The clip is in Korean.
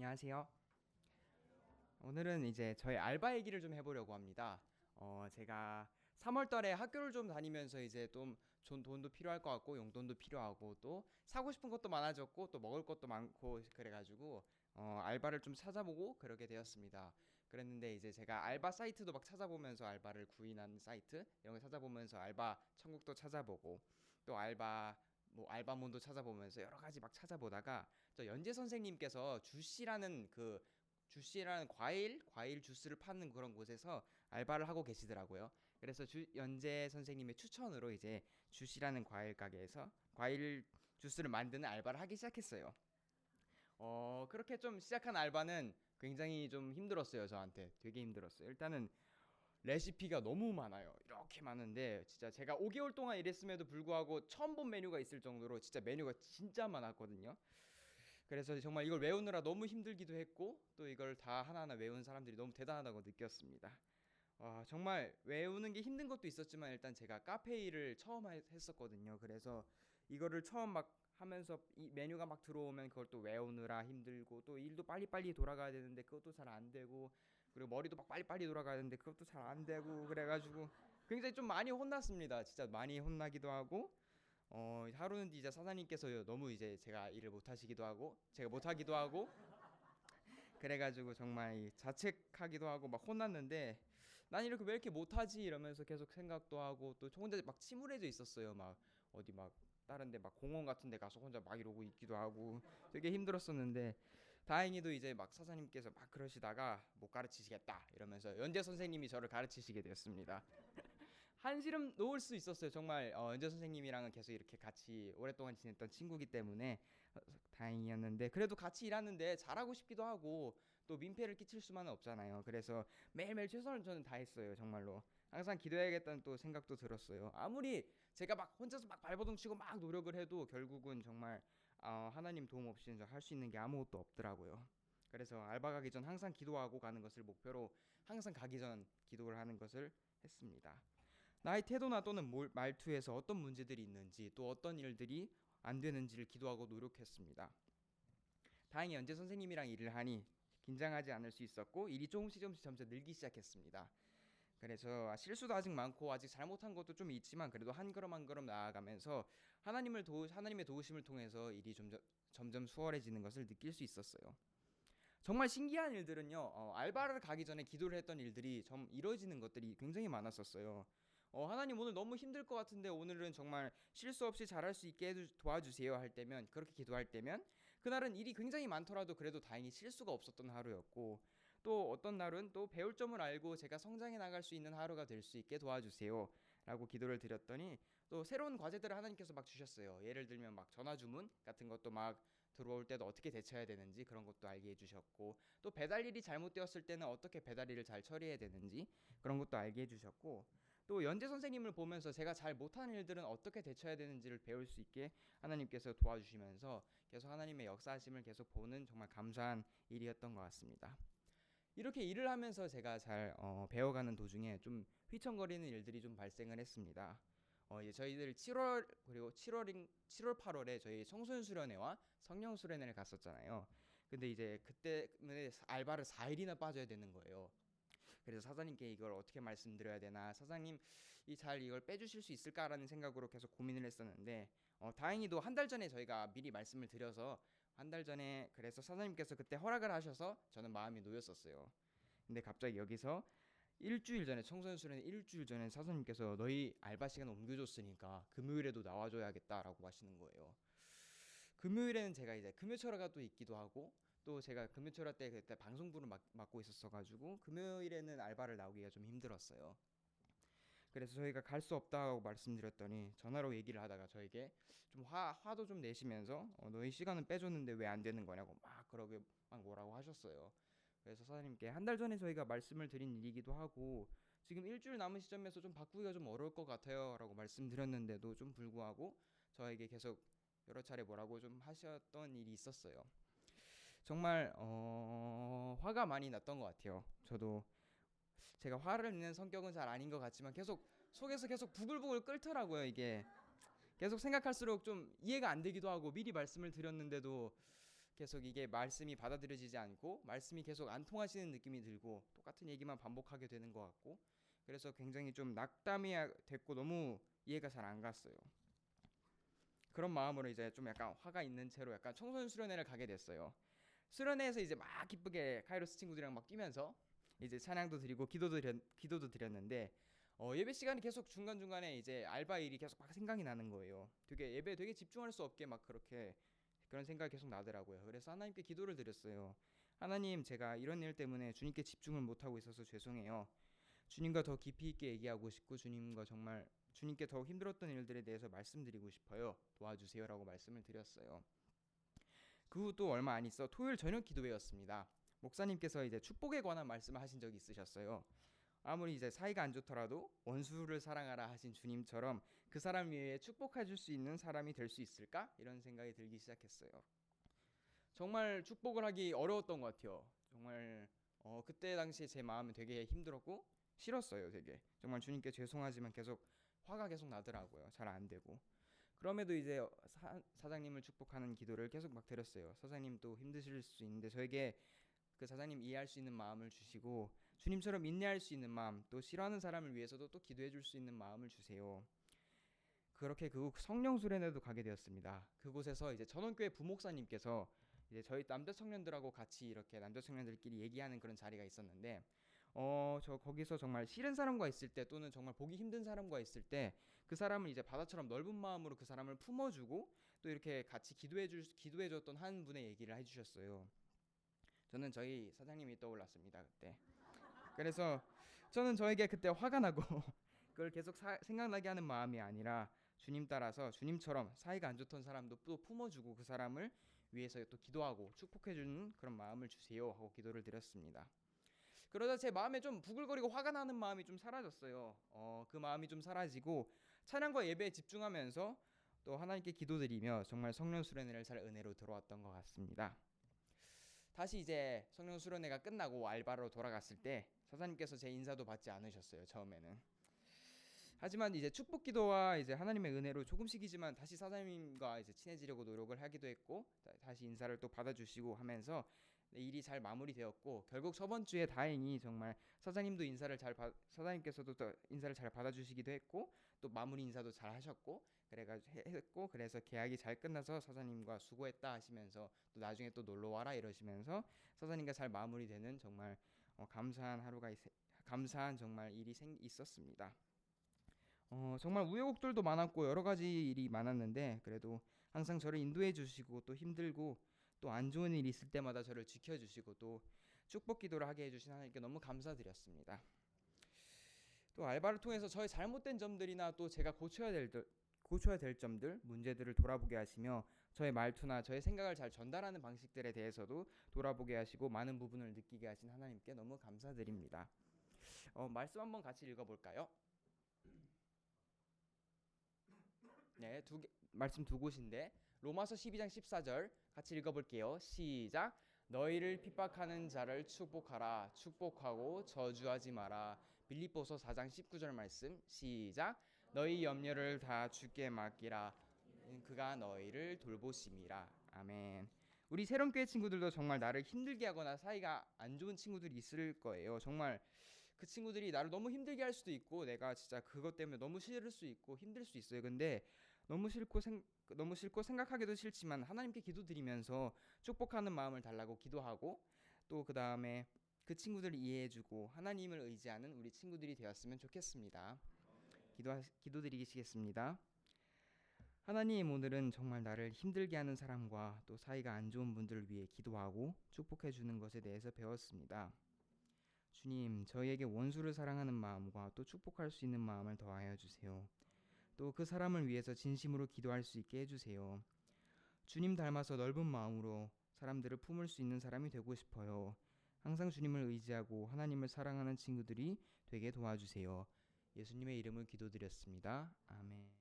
안녕하세요. 오늘은 이제 저희 알바 얘기를 좀 해보려고 합니다. 제가 3월 달에 학교를 좀 다니면서 이제 좀 돈도 필요할 것 같고 용돈도 필요하고 또 사고 싶은 것도 많아졌고 또 먹을 것도 많고 그래가지고 알바를 좀 찾아보고 그러게 되었습니다. 그랬는데 이제 제가 알바 사이트도 막 찾아보면서 알바를 구인하는 사이트 이런 거 찾아보면서 알바 천국도 찾아보고 또 알바몬도 찾아보면서 여러 가지 막 찾아보다가 저 연재 선생님께서 주씨라는 과일 주스를 파는 그런 곳에서 알바를 하고 계시더라고요. 그래서 연재 선생님의 추천으로 이제 주씨라는 과일 가게에서 과일 주스를 만드는 알바를 하기 시작했어요. 그렇게 좀 시작한 알바는 굉장히 좀 힘들었어요. 저한테 되게 힘들었어요. 일단은 레시피가 너무 많아요. 이렇게 많은데 진짜 제가 5개월 동안 일했음에도 불구하고 처음 본 메뉴가 있을 정도로 진짜 메뉴가 진짜 많았거든요. 그래서 정말 이걸 외우느라 너무 힘들기도 했고 또 이걸 다 하나하나 외운 사람들이 너무 대단하다고 느꼈습니다. 정말 외우는 게 힘든 것도 있었지만 일단 제가 카페 일을 처음 했었거든요. 그래서 이거를 처음 막 하면서 이 메뉴가 막 들어오면 그걸 또 외우느라 힘들고 또 일도 빨리빨리 돌아가야 되는데 그것도 잘 안 되고 그리고 머리도 막 빨리빨리 돌아가야 되는데 그것도 잘 안 되고 그래가지고 굉장히 좀 많이 혼났습니다. 진짜 많이 혼나기도 하고 하루는 이제 사장님께서 너무 이제 제가 일을 못 하시기도 하고 제가 못 하기도 하고 그래가지고 정말 자책하기도 하고 막 혼났는데 난 이렇게 왜 이렇게 못하지 이러면서 계속 생각도 하고 또 혼자 막 침울해져 있었어요. 막 어디 막 다른데 막 공원 같은 데 가서 혼자 막 이러고 있기도 하고 되게 힘들었었는데 다행히도 이제 막 사장님께서 막 그러시다가 못 가르치시겠다 이러면서 연재 선생님이 저를 가르치시게 되었습니다. 한시름 놓을 수 있었어요. 정말 연재 선생님이랑은 계속 이렇게 같이 오랫동안 지냈던 친구기 때문에 다행이었는데 그래도 같이 일하는데 잘하고 싶기도 하고 또 민폐를 끼칠 수만은 없잖아요. 그래서 매일매일 최선을 저는 다했어요. 정말로 항상 기도해야겠다는 또 생각도 들었어요. 아무리 제가 막 혼자서 막 발버둥 치고 막 노력을 해도 결국은 정말 하나님 도움 없이는 할 수 있는 게 아무것도 없더라고요. 그래서 알바 가기 전 항상 기도하고 가는 것을 목표로 항상 가기 전 기도를 하는 것을 했습니다. 나의 태도나 또는 말투에서 어떤 문제들이 있는지 또 어떤 일들이 안 되는지를 기도하고 노력했습니다. 다행히 연재 선생님이랑 일을 하니 긴장하지 않을 수 있었고 일이 조금씩 점점 늘기 시작했습니다. 그래서 실수도 아직 많고 아직 잘못한 것도 좀 있지만 그래도 한 걸음 한 걸음 나아가면서 하나님의 도우심을 통해서 일이 점점 수월해지는 것을 느낄 수 있었어요. 정말 신기한 일들은요. 알바를 가기 전에 기도를 했던 일들이 좀 이루어지는 것들이 굉장히 많았었어요. 하나님 오늘 너무 힘들 것 같은데 오늘은 정말 실수 없이 잘할 수 있게 도와주세요 할 때면 그렇게 기도할 때면 그날은 일이 굉장히 많더라도 그래도 다행히 실수가 없었던 하루였고 또 어떤 날은 또 배울 점을 알고 제가 성장해 나갈 수 있는 하루가 될 수 있게 도와주세요 라고 기도를 드렸더니 또 새로운 과제들을 하나님께서 막 주셨어요. 예를 들면 막 전화 주문 같은 것도 막 들어올 때도 어떻게 대처해야 되는지 그런 것도 알게 해주셨고 또 배달 일이 잘못되었을 때는 어떻게 배달 일을 잘 처리해야 되는지 그런 것도 알게 해주셨고 또 연재 선생님을 보면서 제가 잘 못하는 일들은 어떻게 대처해야 되는지를 배울 수 있게 하나님께서 도와주시면서 계속 하나님의 역사하심을 계속 보는 정말 감사한 일이었던 것 같습니다. 이렇게 일을 하면서 제가 잘 배워가는 도중에 좀 휘청거리는 일들이 좀 발생을 했습니다. 이제 저희들 7월 그리고 7월 8월에 저희 청소년 수련회와 성령 수련회를 갔었잖아요. 근데 이제 그때 알바를 4일이나 빠져야 되는 거예요. 그래서 사장님께 이걸 어떻게 말씀드려야 되나 사장님 이걸 빼주실 수 있을까라는 생각으로 계속 고민을 했었는데 다행히도 한 달 전에 저희가 미리 말씀을 드려서 한 달 전에 그래서 사장님께서 그때 허락을 하셔서 저는 마음이 놓였었어요. 근데 갑자기 여기서 일주일 전에 청소년 수련회 일주일 전에 사장님께서 너희 알바 시간 옮겨줬으니까 금요일에도 나와줘야겠다라고 하시는 거예요. 금요일에는 제가 이제 금요철화가 또 있기도 하고 또 제가 금요철화 때 그때 방송부를 맡고 있었어가지고 금요일에는 알바를 나오기가 좀 힘들었어요. 그래서 저희가 갈 수 없다고 말씀드렸더니 전화로 얘기를 하다가 저에게 좀 화도 좀 내시면서 너희 시간은 빼줬는데 왜 안 되는 거냐고 막 그러게 막 뭐라고 하셨어요. 그래서 사장님께 한 달 전에 저희가 말씀을 드린 일이기도 하고 지금 일주일 남은 시점에서 좀 바꾸기가 좀 어려울 것 같아요 라고 말씀드렸는데도 좀 불구하고 저에게 계속 여러 차례 뭐라고 좀 하셨던 일이 있었어요. 정말 화가 많이 났던 것 같아요. 저도 제가 화를 내는 성격은 잘 아닌 것 같지만 계속 속에서 계속 부글부글 끓더라고요. 이게 계속 생각할수록 좀 이해가 안 되기도 하고 미리 말씀을 드렸는데도 계속 이게 말씀이 받아들여지지 않고 말씀이 계속 안 통하시는 느낌이 들고 똑같은 얘기만 반복하게 되는 것 같고, 그래서 굉장히 좀 낙담이 됐고 너무 이해가 잘 안 갔어요. 그런 마음으로 이제 좀 약간 화가 있는 채로 약간 청소년 수련회를 가게 됐어요. 수련회에서 이제 막 기쁘게 카이로스 친구들이랑 막 뛰면서 이제 찬양도 드리고 기도도 드렸는데, 예배 시간이 계속 중간중간에 이제 알바 일이 계속 막 생각이 나는 거예요. 되게 예배에 되게 집중할 수 없게 막 그렇게 그런 생각이 계속 나더라고요. 그래서 하나님께 기도를 드렸어요. 하나님, 제가 이런 일 때문에 주님께 집중을 못하고 있어서 죄송해요. 주님과 더 깊이 있게 얘기하고 싶고 주님과 정말 주님께 더 힘들었던 일들에 대해서 말씀드리고 싶어요. 도와주세요라고 말씀을 드렸어요. 그 후 또 얼마 안 있어 토요일 저녁 기도회였습니다. 목사님께서 이제 축복에 관한 말씀을 하신 적이 있으셨어요. 아무리 이제 사이가 안 좋더라도 원수를 사랑하라 하신 주님처럼 그 사람 위해 축복해 줄 수 있는 사람이 될 수 있을까? 이런 생각이 들기 시작했어요. 정말 축복을 하기 어려웠던 것 같아요. 정말 그때 당시에 제 마음이 되게 힘들었고 싫었어요. 되게 정말 주님께 죄송하지만 계속 화가 계속 나더라고요. 잘 안 되고. 그럼에도 이제 사장님을 축복하는 기도를 계속 막 드렸어요. 사장님 또 힘드실 수 있는데 저에게 그 사장님 이해할 수 있는 마음을 주시고 주님처럼 인내할 수 있는 마음, 또 싫어하는 사람을 위해서도 또 기도해 줄 수 있는 마음을 주세요. 그렇게 그 성령 수련회도 가게 되었습니다. 그곳에서 이제 전원교회 부목사님께서 이제 저희 남자 청년들하고 같이 이렇게 남자 청년들끼리 얘기하는 그런 자리가 있었는데, 저 거기서 정말 싫은 사람과 있을 때 또는 정말 보기 힘든 사람과 있을 때 그 사람을 이제 바다처럼 넓은 마음으로 그 사람을 품어주고 또 이렇게 같이 기도해줬던 한 분의 얘기를 해주셨어요. 저는 저희 사장님이 떠올랐습니다 그때. 그래서 저는 저에게 그때 화가 나고 그걸 계속 생각나게 하는 마음이 아니라 주님 따라서 주님처럼 사이가 안 좋던 사람도 또 품어주고 그 사람을 위해서 또 기도하고 축복해주는 그런 마음을 주세요 하고 기도를 드렸습니다. 그러다 제 마음에 좀 부글거리고 화가 나는 마음이 좀 사라졌어요. 그 마음이 좀 사라지고 찬양과 예배에 집중하면서 또 하나님께 기도드리며 정말 성령 수련회를 잘 은혜로 들어왔던 것 같습니다. 다시 이제 성령 수련회가 끝나고 알바로 돌아갔을 때 사장님께서 제 인사도 받지 않으셨어요. 처음에는. 하지만 이제 축복 기도와 이제 하나님의 은혜로 조금씩이지만 다시 사장님과 이제 친해지려고 노력을 하기도 했고 다시 인사를 또 받아주시고 하면서 일이 잘 마무리되었고, 결국 저번 주에 다행히 정말 사장님께서도 또 인사를 잘 받아주시기도 했고 또 마무리 인사도 잘 하셨고 그래서 계약이 잘 끝나서 사장님과 수고했다 하시면서 또 나중에 또 놀러 와라 이러시면서 사장님과 잘 마무리되는 정말 감사한 정말 일이 있었습니다. 정말 우여곡절도 많았고 여러 가지 일이 많았는데 그래도 항상 저를 인도해 주시고 또 힘들고 또 안 좋은 일이 있을 때마다 저를 지켜주시고 또 축복 기도를 하게 해주신 하나님께 너무 감사드렸습니다. 또 알바를 통해서 저의 잘못된 점들이나 또 제가 고쳐야 될 점들, 문제들을 돌아보게 하시며 저의 말투나 저의 생각을 잘 전달하는 방식들에 대해서도 돌아보게 하시고 많은 부분을 느끼게 하신 하나님께 너무 감사드립니다. 말씀 한번 같이 읽어볼까요? 네, 말씀 두 곳인데 로마서 12장 14절 같이 읽어볼게요. 시작. 너희를 핍박하는 자를 축복하라. 축복하고 저주하지 마라. 빌립보서 4장 19절 말씀 시작. 너희 염려를 다 주께 맡기라. 그가 너희를 돌보심이라. 아멘. 우리 새롬교회 친구들도 정말 나를 힘들게 하거나 사이가 안 좋은 친구들이 있을 거예요. 정말 그 친구들이 나를 너무 힘들게 할 수도 있고 내가 진짜 그것 때문에 너무 싫을 수 있고 힘들 수 있어요. 근데 너무 싫고 생각하기도 싫지만 하나님께 기도드리면서 축복하는 마음을 달라고 기도하고 또 그 다음에 그 친구들을 이해해주고 하나님을 의지하는 우리 친구들이 되었으면 좋겠습니다. 기도드리겠습니다. 하나님, 오늘은 정말 나를 힘들게 하는 사람과 또 사이가 안 좋은 분들을 위해 기도하고 축복해 주는 것에 대해서 배웠습니다. 주님, 저희에게 원수를 사랑하는 마음과 또 축복할 수 있는 마음을 더하여 주세요. 또 그 사람을 위해서 진심으로 기도할 수 있게 해주세요. 주님 닮아서 넓은 마음으로 사람들을 품을 수 있는 사람이 되고 싶어요. 항상 주님을 의지하고 하나님을 사랑하는 친구들이 되게 도와주세요. 예수님의 이름을 기도드렸습니다. 아멘.